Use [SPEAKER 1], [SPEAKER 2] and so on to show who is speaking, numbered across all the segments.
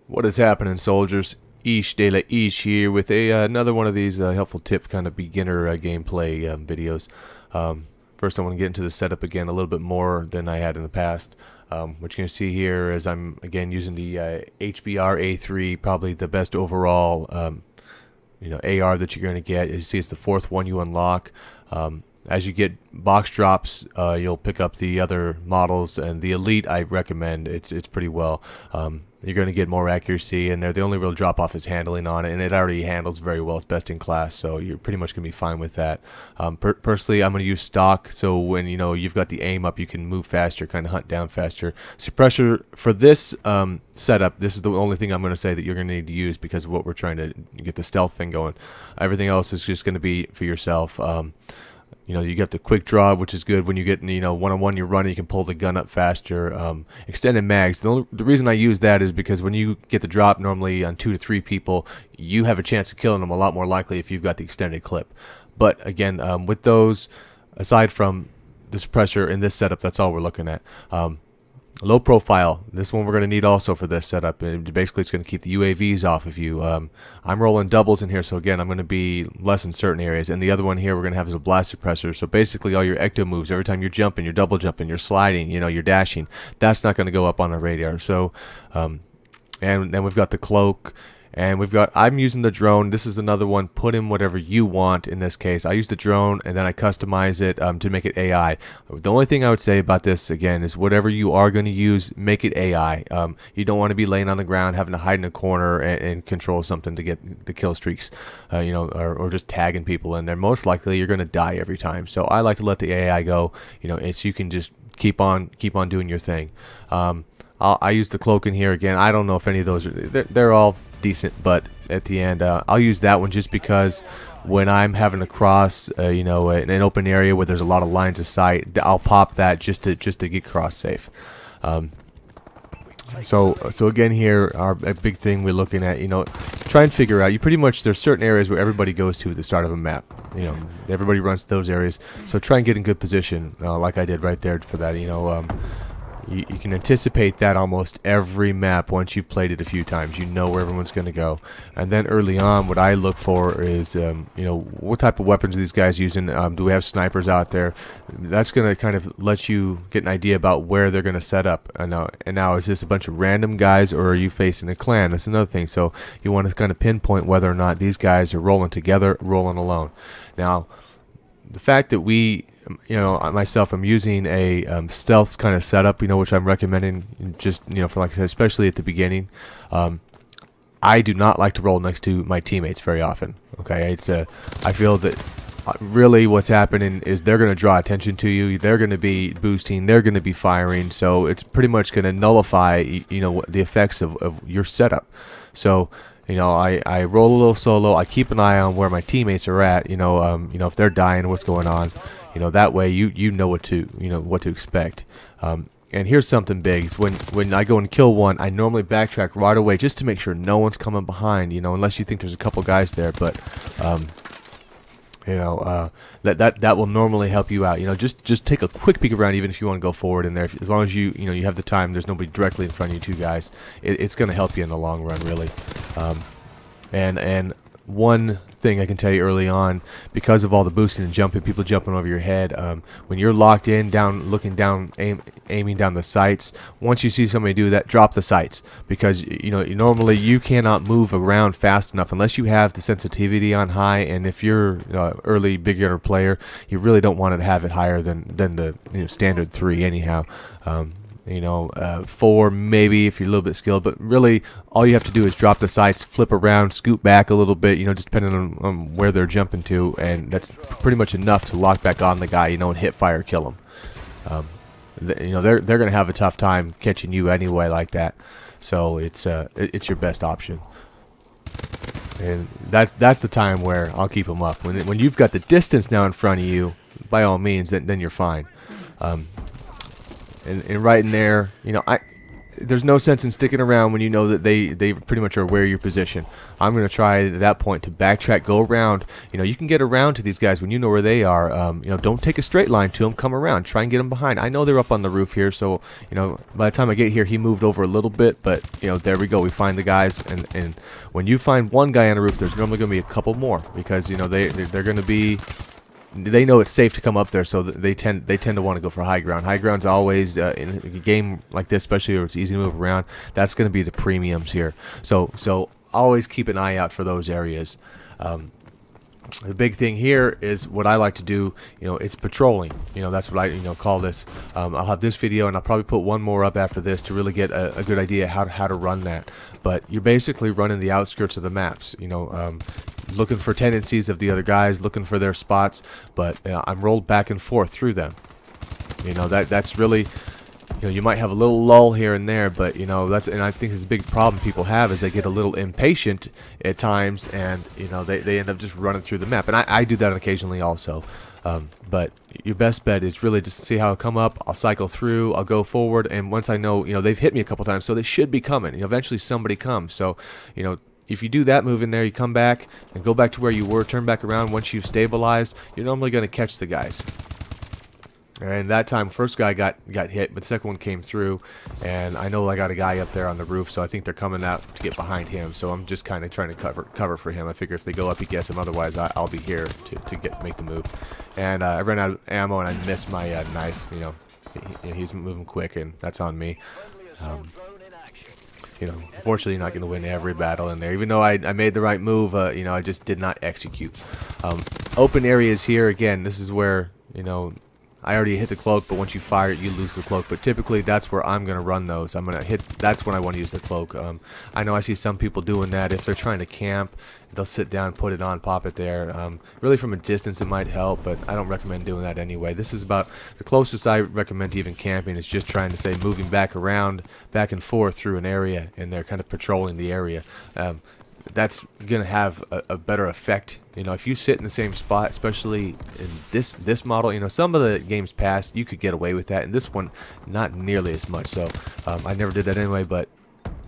[SPEAKER 1] What is happening, soldiers? Ish de la Ish here with another one of these helpful tip kind of beginner gameplay videos. First I want to get into the setup again a little bit more than I had in the past. What you're going to see here is I'm again using the HBR A3, probably the best overall AR that you're going to get. As you see, it's the fourth one you unlock. As you get box drops, you'll pick up the other models, and the Elite I recommend. It's pretty well. You're going to get more accuracy, and the only real drop off is handling on it, and it already handles very well. It's best in class, so you're pretty much going to be fine with that. Personally, I'm going to use stock, so when you've got the aim up, you can move faster, kind of hunt down faster. Suppressor for this setup, this is the only thing I'm going to say that you're going to need to use, because of what we're trying to get the stealth thing going. Everything else is just going to be for yourself. You got the quick draw, which is good when you get one-on-one, you're running, you can pull the gun up faster. Extended mags, the reason I use that is because when you get the drop normally on 2 to 3 people, you have a chance of killing them a lot more likely if you've got the extended clip. But again, with those, aside from the suppressor in this setup, that's all we're looking at. Low profile, this one we're going to need also for this setup, and basically it's going to keep the UAVs off of you. I'm rolling doubles in here, so again I'm going to be less in certain areas, and the other one here we're going to have is a blast suppressor. So basically all your ecto moves, every time you're jumping, you're double jumping, you're sliding, you're dashing, that's not going to go up on the radar. So and then we've got the cloak, and I'm using the drone. This is another one. Put in whatever you want. In this case, I use the drone and then I customize it to make it AI. The only thing I would say about this again is whatever you are going to use, make it AI. You don't want to be laying on the ground having to hide in a corner and control something to get the kill streaks, or just tagging people in there. Most likely you're going to die every time. So I like to let the AI go, and so you can just keep on doing your thing. I use the cloak in here again. I don't know if any of those they're all decent, but at the end I'll use that one just because when I'm having to cross an open area where there's a lot of lines of sight, I'll pop that just to get cross safe. So again here, a big thing we're looking at, try and figure out, there's certain areas where everybody goes to at the start of a map. Everybody runs to those areas, so try and get in good position, like I did right there for that. You can anticipate that almost every map once you've played it a few times. You know where everyone's going to go. And then early on, what I look for is, what type of weapons are these guys using? Do we have snipers out there? That's going to kind of let you get an idea about where they're going to set up. And now, is this a bunch of random guys, or are you facing a clan? That's another thing. So you want to kind of pinpoint whether or not these guys are rolling together, rolling alone. Now, the fact that myself, I'm using a stealth kind of setup, which I'm recommending just, for, like I said, especially at the beginning. I do not like to roll next to my teammates very often. Okay, I feel that really what's happening is they're going to draw attention to you. They're going to be boosting. They're going to be firing. So it's pretty much going to nullify, the effects of your setup. So I roll a little solo. I keep an eye on where my teammates are at. If they're dying, what's going on. That way you know what to expect. And here's something big. Is when I go and kill one, I normally backtrack right away just to make sure no one's coming behind. Unless you think there's a couple guys there, but that will normally help you out. Just take a quick peek around, even if you want to go forward in there. As long as you have the time, there's nobody directly in front of you, two guys. It's going to help you in the long run, really. And one thing I can tell you early on, because of all the boosting and jumping, people jumping over your head, when you're locked in, looking down, aiming down the sights, once you see somebody do that, drop the sights, because normally you cannot move around fast enough unless you have the sensitivity on high. And if you're early beginner player, you really don't want to have it higher than the standard 3 anyhow. 4 maybe if you're a little bit skilled, but really all you have to do is drop the sights, flip around, scoot back a little bit, just depending on where they're jumping to, and that's pretty much enough to lock back on the guy, and hit fire, kill him. They're gonna have a tough time catching you anyway like that, so it's your best option. And that's the time where I'll keep them up. When you've got the distance now in front of you, by all means, then you're fine. And right in there, there's no sense in sticking around when you know that they pretty much are aware of your position. I'm going to try at that point to backtrack, go around. You know, you can get around to these guys when you know where they are. You know, don't take a straight line to them. Come around. Try and get them behind. I know they're up on the roof here, so, you know, by the time I get here, he moved over a little bit, but, you know, there we go. We find the guys, and when you find one guy on the roof, there's normally going to be a couple more because, you know, they're going to be... They know it's safe to come up there, so they tend to want to go for high ground. High ground's always in a game like this, especially where it's easy to move around. That's going to be the premiums here. So always keep an eye out for those areas. The big thing here is what I like to do. You know, it's patrolling. You know, that's what I call this. I'll have this video, and I'll probably put one more up after this to really get a good idea how to run that. But you're basically running the outskirts of the maps. You know. Looking for tendencies of the other guys, looking for their spots, but I'm rolled back and forth through them. You know, that's really, you know, you might have a little lull here and there, but you know, and I think it's a big problem people have is they get a little impatient at times, and you know, they end up just running through the map, and I do that occasionally also. But your best bet is really just see how I come up. I'll cycle through, I'll go forward, and once I know, you know, they've hit me a couple times, so they should be coming. You know, eventually somebody comes. So, you know, if you do that move in there, you come back and go back to where you were, turn back around. Once you've stabilized, you're normally going to catch the guys. And that time, first guy got hit, but the second one came through, and I know I got a guy up there on the roof, so I think they're coming out to get behind him. So I'm just kind of trying to cover for him. I figure if they go up, he gets him. Otherwise, I'll be here to make the move. And I ran out of ammo, and I missed my knife. You know, he's moving quick, and that's on me. You know, unfortunately, you're not going to win every battle in there. Even though I made the right move, you know, I just did not execute. Open areas here, again, this is where, you know, I already hit the cloak, but once you fire it, you lose the cloak. But typically, that's where I'm going to run those. I'm going to hit, that's when I want to use the cloak. I know I see some people doing that. If they're trying to camp, they'll sit down, put it on, pop it there. Really from a distance, it might help, but I don't recommend doing that anyway. This is about the closest I recommend to even camping is just trying to say moving back around, back and forth through an area, and they're kind of patrolling the area. That's going to have a better effect. You know, if you sit in the same spot, especially in this model, you know, some of the games past, you could get away with that. And this one, not nearly as much. So, I never did that anyway, but,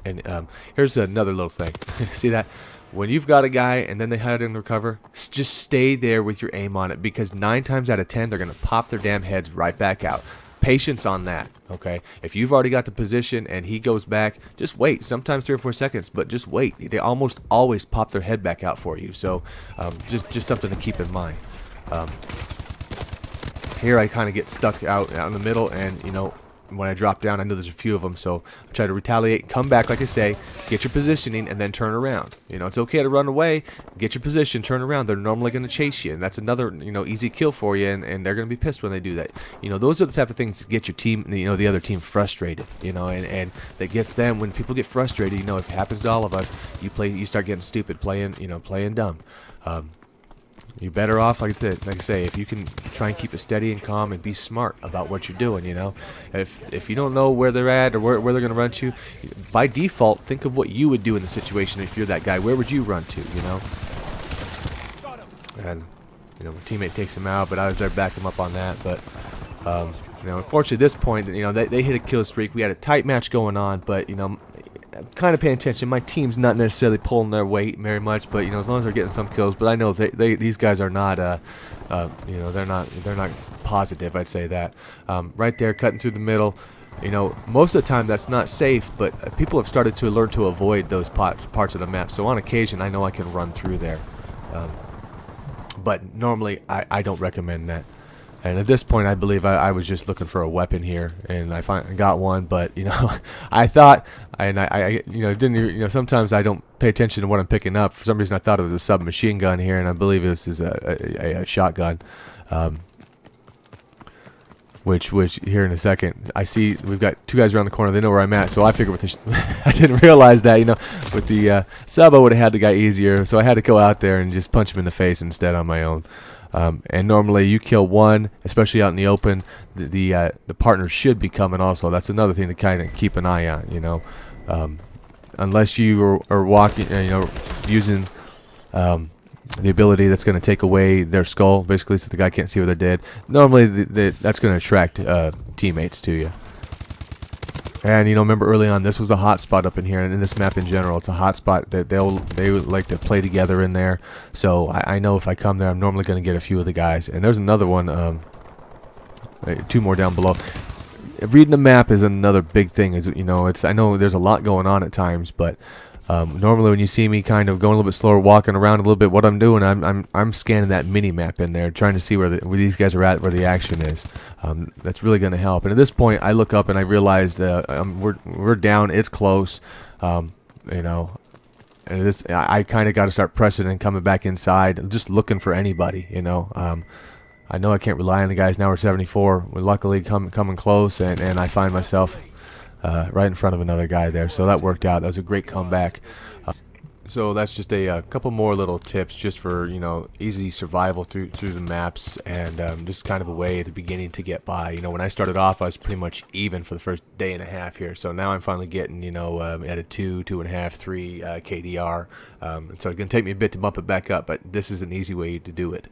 [SPEAKER 1] and here's another little thing. See that? When you've got a guy and then they hide in the cover, just stay there with your aim on it, because 9 times out of 10, they're going to pop their damn heads right back out. Patience on that, okay? If you've already got the position and he goes back, just wait. Sometimes 3 or 4 seconds, but just wait. They almost always pop their head back out for you. So just something to keep in mind. Here I kind of get stuck out in the middle, and you know, when I drop down, I know there's a few of them, so I try to retaliate, come back, like I say, get your positioning, and then turn around. You know, it's okay to run away, get your position, turn around. They're normally going to chase you, and that's another, you know, easy kill for you, and they're going to be pissed when they do that. You know, those are the type of things that get your team, you know, the other team frustrated, you know, and that gets them, when people get frustrated, you know, it happens to all of us, you start getting stupid, playing dumb. You're better off, like I say, if you can try and keep it steady and calm and be smart about what you're doing, you know. If you don't know where they're at or where they're going to run to, by default, think of what you would do in the situation if you're that guy. Where would you run to, you know? And, you know, my teammate takes him out, but I was there to back him up on that. But, you know, unfortunately at this point, you know, they hit a kill streak. We had a tight match going on, but, you know, I'm kind of paying attention. My team's not necessarily pulling their weight very much, but you know, as long as they're getting some kills. But I know these guys are not, you know, they're not positive. I'd say that. Right there, cutting through the middle. You know, most of the time that's not safe, but people have started to learn to avoid those parts of the map. So on occasion, I know I can run through there. But normally, I don't recommend that. And at this point, I believe I was just looking for a weapon here, and I finally got one. But you know, I thought, and I you know, didn't, you know, sometimes I don't pay attention to what I'm picking up. For some reason, I thought it was a submachine gun here, and I believe this is a shotgun. Which here in a second, I see we've got 2 guys around the corner. They know where I'm at, so I figured with the I didn't realize that, you know, with the sub, I would have had the guy easier, so I had to go out there and just punch him in the face instead on my own. And normally you kill one, especially out in the open, the partner should be coming also. That's another thing to kind of keep an eye on, you know. Unless you are walking, you know, using the ability that's going to take away their skull, basically, so the guy can't see where they're dead. Normally that's going to attract teammates to you. And you know, remember early on, this was a hot spot up in here, and in this map in general, it's a hot spot that they would like to play together in there. So I know if I come there, I'm normally going to get a few of the guys. And there's another one, 2 more down below. Reading the map is another big thing. Is, you know, I know there's a lot going on at times, but normally when you see me kind of going a little bit slower, walking around a little bit, what I'm doing, I'm scanning that mini map in there, trying to see where these guys are at, where the action is. That's really going to help. And at this point, I look up and I realized we're down. It's close, you know. And I kind of got to start pressing and coming back inside, just looking for anybody, you know. I know I can't rely on the guys. Now we're 74. We're luckily coming close, and I find myself right in front of another guy there. So that worked out. That was a great comeback. So that's just a couple more little tips just for, you know, easy survival through the maps, and just kind of a way at the beginning to get by. You know, when I started off, I was pretty much even for the first day and a half here. So now I'm finally getting, you know, at a 2, 2.5, 3 KDR. So it's going to take me a bit to bump it back up, but this is an easy way to do it.